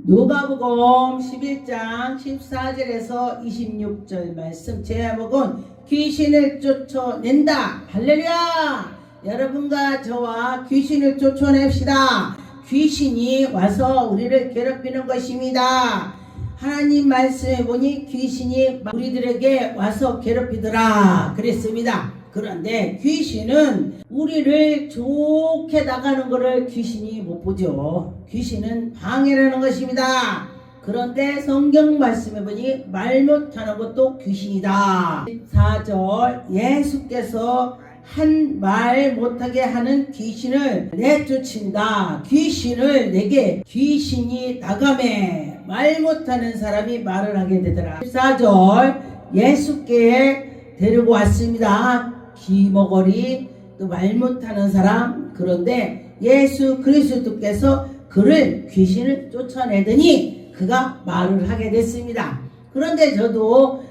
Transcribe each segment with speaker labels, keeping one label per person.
Speaker 1: 누가복음 11장 14절에서 26절 말씀 제목은 귀신을 쫓아낸다. 할렐루야! 여러분과 저와 귀신을 쫓아냅시다. 귀신이 와서 우리를 괴롭히는 것입니다. 하나님 말씀에 보니 귀신이 우리들에게 와서 괴롭히더라 그랬습니다. 그런데 귀신은 우리를 좋게 나가는 것을 귀신이 못 보죠. 귀신은 방해라는 것입니다. 그런데 성경 말씀에 보니 말 못하는 것도 귀신이다. 14절 예수께서 한 말 못하게 하는 귀신을 내쫓는다. 귀신을 내게 귀신이 나가매 말 못하는 사람이 말을 하게 되더라. 14절 예수께 데리고 왔습니다. 귀머거리 또 말 못하는 사람. 그런데 예수 그리스도께서 그를 귀신을 쫓아내더니 그가 말을 하게 됐습니다. 그런데 저도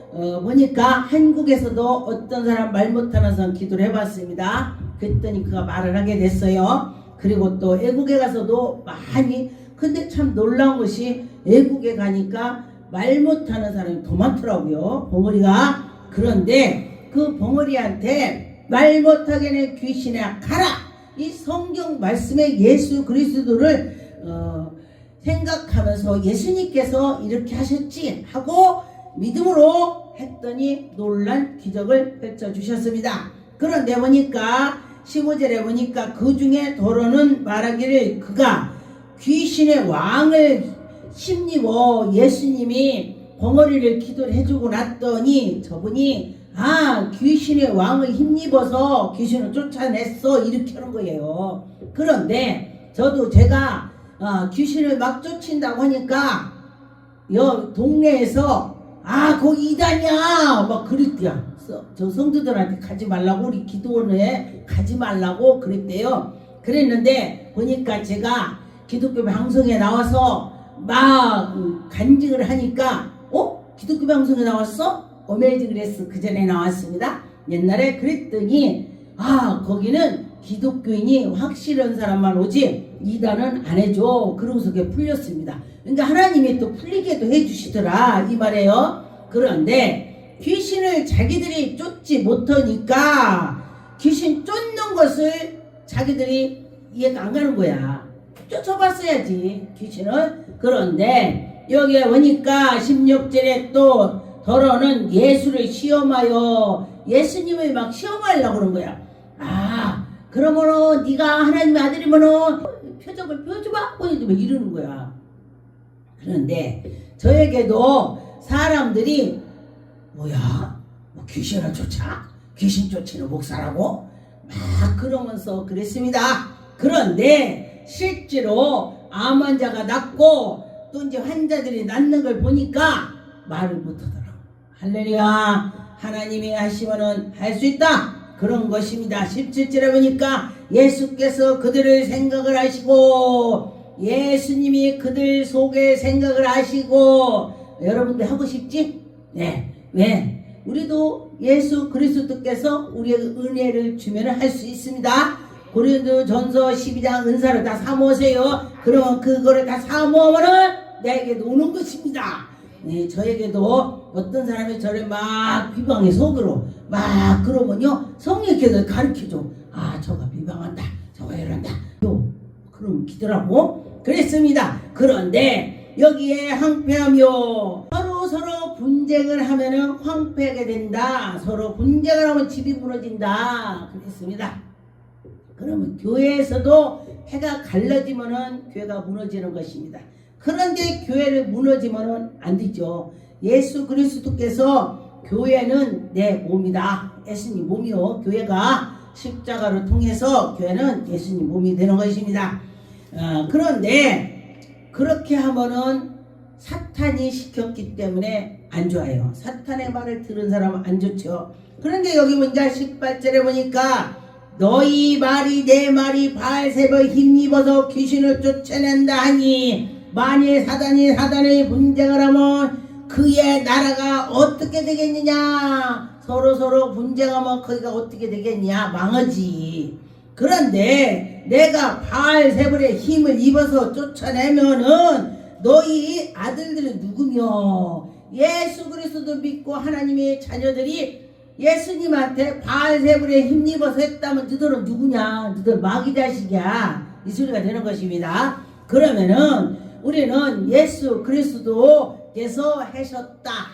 Speaker 1: 보니까 한국에서도 어떤 사람 말 못하는 사람 기도를 해봤습니다. 그랬더니 그가 말을 하게 됐어요. 그리고 또 외국에 가서도 많이. 근데 참 놀라운 것이 외국에 가니까 말 못하는 사람이 더 많더라고요. 벙어리가. 그런데 그 벙어리한테 말 못하게는 귀신아 가라. 이 성경 말씀에 예수 그리스도를 생각하면서 예수님께서 이렇게 하셨지 하고 믿음으로 했더니 놀란 기적을 펼쳐주셨습니다. 그런데 보니까 15절에 보니까 그 중에 더러는 말하기를 그가 귀신의 왕을 힘입어 예수님이 벙어리를 기도를 해주고 났더니 저분이 귀신의 왕을 힘입어서 귀신을 쫓아냈어 이렇게 하는 거예요. 그런데 저도 제가 귀신을 막 쫓는다고 하니까 여 동네에서 거기 이단이야 막 그랬대요. 저 성도들한테 가지 말라고 우리 기도원에 가지 말라고 그랬대요. 그랬는데 보니까 제가 기독교 방송에 나와서 막 간증을 하니까 기독교 방송에 나왔어? 어메이징 그레스 그 전에 나왔습니다. 옛날에 그랬더니 거기는 기독교인이 확실한 사람만 오지 이단은 안 해줘. 그러고서 그게 풀렸습니다. 그러니까 하나님이 또 풀리게도 해주시더라 이 말이에요. 그런데 귀신을 자기들이 쫓지 못하니까 귀신 쫓는 것을 자기들이 이해가 안 가는 거야. 쫓아봤어야지 귀신은. 그런데 여기에 보니까 16절에 또 더러는 예수를 시험하여 예수님을 막 시험하려고 그런 거야. 그러면은 네가 하나님의 아들이면은 표적을 보여줘봐 이러는 거야. 그런데 저에게도 사람들이 뭐야 귀신을 쫓아? 귀신 쫓는 목사라고? 막 그러면서 그랬습니다. 그런데 실제로 암 환자가 낫고 또 이제 환자들이 낫는 걸 보니까 말을 못하더라. 할렐루야. 하나님이 하시면은 할 수 있다. 그런 것입니다. 17절에 보니까 예수께서 그들을 생각을 하시고 예수님이 그들 속에 생각을 하시고 여러분들 하고 싶지? 네. 왜? 우리도 예수 그리스도께서 우리에게 은혜를 주면 할 수 있습니다. 고린도전서 12장 은사를 다 사모으세요. 그러면 그거를 다 사모으면은 내게도 오는 것입니다. 네, 저에게도 어떤 사람이 저를 막 비방해 속으로 막 그러면요 성령께서 가르쳐줘. 저가 비방한다 저가 이런다 그럼 기도라고 그랬습니다. 그런데 여기에 황폐하며 서로 분쟁을 하면은 황폐하게 된다. 서로 분쟁을 하면 집이 무너진다 그랬습니다. 그러면 교회에서도 해가 갈라지면은 교회가 무너지는 것입니다. 그런데 교회를 무너지면은 안 되죠. 예수 그리스도께서 교회는 내 몸이다. 예수님 몸이요. 교회가 십자가를 통해서 교회는 예수님 몸이 되는 것입니다. 그런데 그렇게 하면은 사탄이 시켰기 때문에 안 좋아요. 사탄의 말을 들은 사람은 안 좋죠. 그런데 여기 문자 18절에 보니까 너희 말이 내 말이 바알세바에 힘입어서 귀신을 쫓아낸다 하니 만일 사단이 분쟁을 하면 그의 나라가 어떻게 되겠느냐. 서로 분쟁하면 거기가 어떻게 되겠냐. 망하지. 그런데 내가 바알세불의 힘을 입어서 쫓아내면은 너희 아들들은 누구며? 예수 그리스도 믿고 하나님의 자녀들이 예수님한테 바알세불에 힘입어서 했다면 너희들은 누구냐? 너희들 마귀 자식이야. 이 소리가 되는 것입니다. 그러면은 우리는 예수 그리스도께서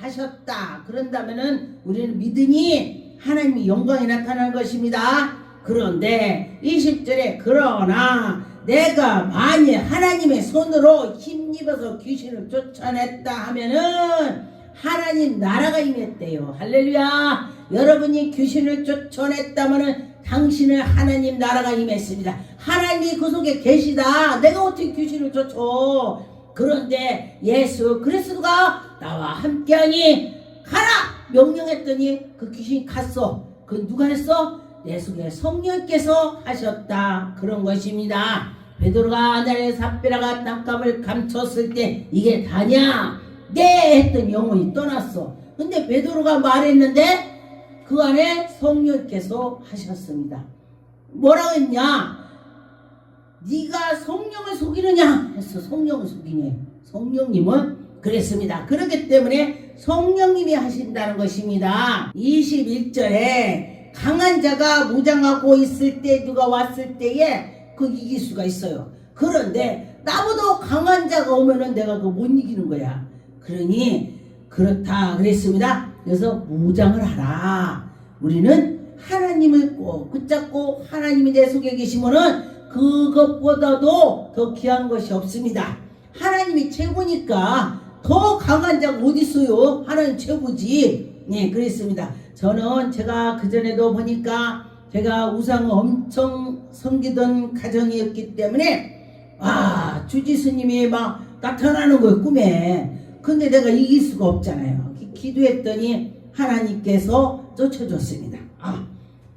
Speaker 1: 하셨다. 그런다면은 우리는 믿으니 하나님의 영광이 나타나는 것입니다. 그런데 20절에 그러나 내가 만일 하나님의 손으로 힘입어서 귀신을 쫓아냈다 하면은 하나님 나라가 임했대요. 할렐루야. 여러분이 귀신을 쫓아냈다면은 당신은 하나님 나라가 임했습니다. 하나님이 그 속에 계시다. 내가 어떻게 귀신을 쫓아? 그런데 예수 그리스도가 나와 함께하니 가라 명령했더니 그 귀신이 갔어. 그 누가 했어? 내 속에 성령께서 하셨다. 그런 것입니다. 베드로가 아나니아 삽비라가 땅값을 감췄을 때 이게 다냐? 네 했더니 영혼이 떠났어. 근데 베드로가 말했는데 그 안에 성령께서 하셨습니다. 뭐라고 했냐? 네가 성령을 속이느냐? 했어. 성령을 속이네. 성령님은 그랬습니다. 그렇기 때문에 성령님이 하신다는 것입니다. 21절에 강한 자가 무장하고 있을 때 누가 왔을 때에 그 이길 수가 있어요. 그런데 나보다 강한 자가 오면은 내가 그거 못 이기는 거야. 그러니 그렇다 그랬습니다. 그래서 무장을 하라. 우리는 하나님을 꼭 붙잡고 하나님이 내 속에 계시면은 그것보다도 더 귀한 것이 없습니다. 하나님이 최고니까 더 강한 자가 어디 있어요? 하나님 최고지. 네, 그랬습니다. 저는 제가 그전에도 보니까 제가 우상을 엄청 섬기던 가정이었기 때문에 주지스님이 막 나타나는 거예요, 꿈에. 근데 내가 이길 수가 없잖아요. 기도했더니 하나님께서 쫓아줬습니다.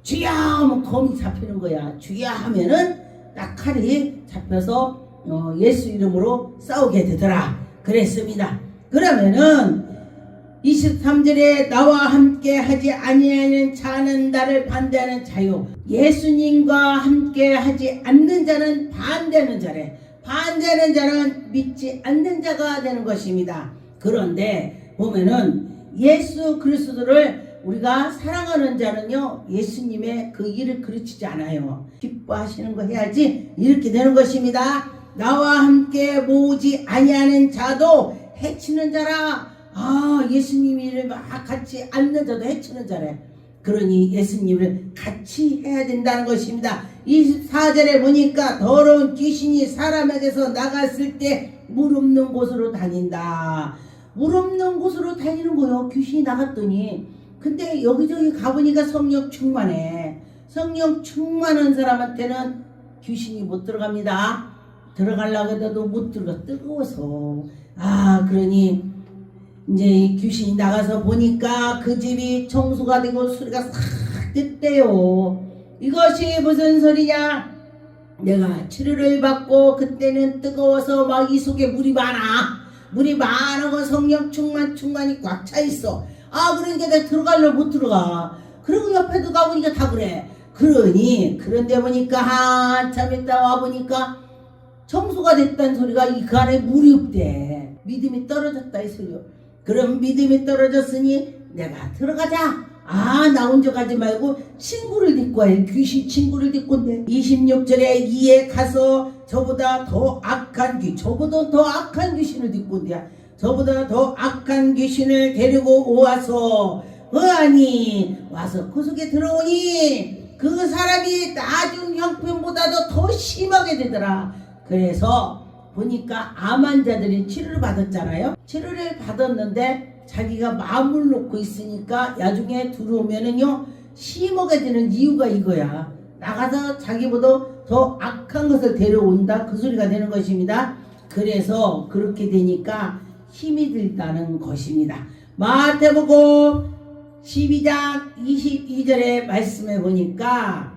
Speaker 1: 주야 하면 검이 잡히는 거야. 주야 하면은 딱 칼이 잡혀서 예수 이름으로 싸우게 되더라. 그랬습니다. 그러면은 23절에 나와 함께 하지 아니하는 자는 나를 반대하는 자요. 예수님과 함께 하지 않는 자는 반대하는 자래. 반대하는 자는 믿지 않는 자가 되는 것입니다. 그런데 보면은 예수 그리스도를 우리가 사랑하는 자는요, 예수님의 그 일을 그르치지 않아요. 기뻐하시는 거 해야지 이렇게 되는 것입니다. 나와 함께 모으지 아니하는 자도 해치는 자라. 예수님을 막 같이 앉는 자도 해치는 자래. 그러니 예수님을 같이 해야 된다는 것입니다. 24절에 보니까 더러운 귀신이 사람에게서 나갔을 때 물 없는 곳으로 다닌다. 물 없는 곳으로 다니는 거요. 귀신이 나갔더니. 근데 여기저기 가보니까 성령 충만해. 성령 충만한 사람한테는 귀신이 못 들어갑니다. 들어가려고 해도 못 들어가. 뜨거워서. 그러니 이제 귀신이 나가서 보니까 그 집이 청소가 되고 소리가 싹 됐대요. 이것이 무슨 소리냐? 내가 치료를 받고 그때는 뜨거워서 막 이 속에 물이 많아. 물이 많아서 성령 충만이 꽉 차 있어. 그러니까 내가 들어가려고 못 들어가. 그리고 옆에도 가보니까 다 그래. 그런데 보니까 한참 있다 와보니까 청소가 됐다는 소리가 그 안에 물이 없대. 믿음이 떨어졌다 이 소리요. 그럼 믿음이 떨어졌으니 내가 들어가자. 나 혼자 가지 말고 친구를 데리고 와요. 귀신 친구를 데리고 온대. 26절에 이에 가서 저보다 더 악한 귀신을 데리고 온대야. 저보다 더 악한 귀신을 데리고 와서 와서 그 속에 들어오니 그 사람이 나중 형편보다도 더 심하게 되더라. 그래서 보니까 암 환자들이 치료를 받았잖아요. 치료를 받았는데 자기가 마음을 놓고 있으니까 나중에 들어오면은요 심하게 되는 이유가 이거야. 나가서 자기보다 더 악한 것을 데려온다 그 소리가 되는 것입니다. 그래서 그렇게 되니까 힘이 들다는 것입니다. 마태복음 12장 22절의 말씀에 보니까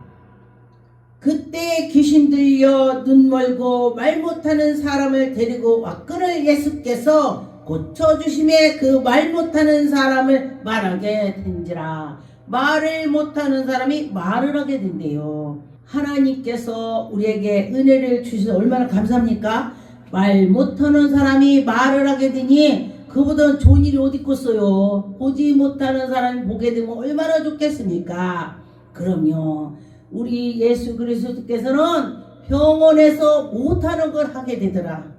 Speaker 1: 그때 귀신 들려 눈 멀고 말 못하는 사람을 데리고 왔거늘 예수께서 고쳐주심에 그 말 못하는 사람을 말하게 된지라. 말을 못하는 사람이 말을 하게 된대요. 하나님께서 우리에게 은혜를 주셔서 얼마나 감사합니까? 말 못하는 사람이 말을 하게 되니 그보다 좋은 일이 어디 있겠어요. 보지 못하는 사람이 보게 되면 얼마나 좋겠습니까? 그럼요. 우리 예수 그리스도께서는 병원에서 못하는 걸 하게 되더라.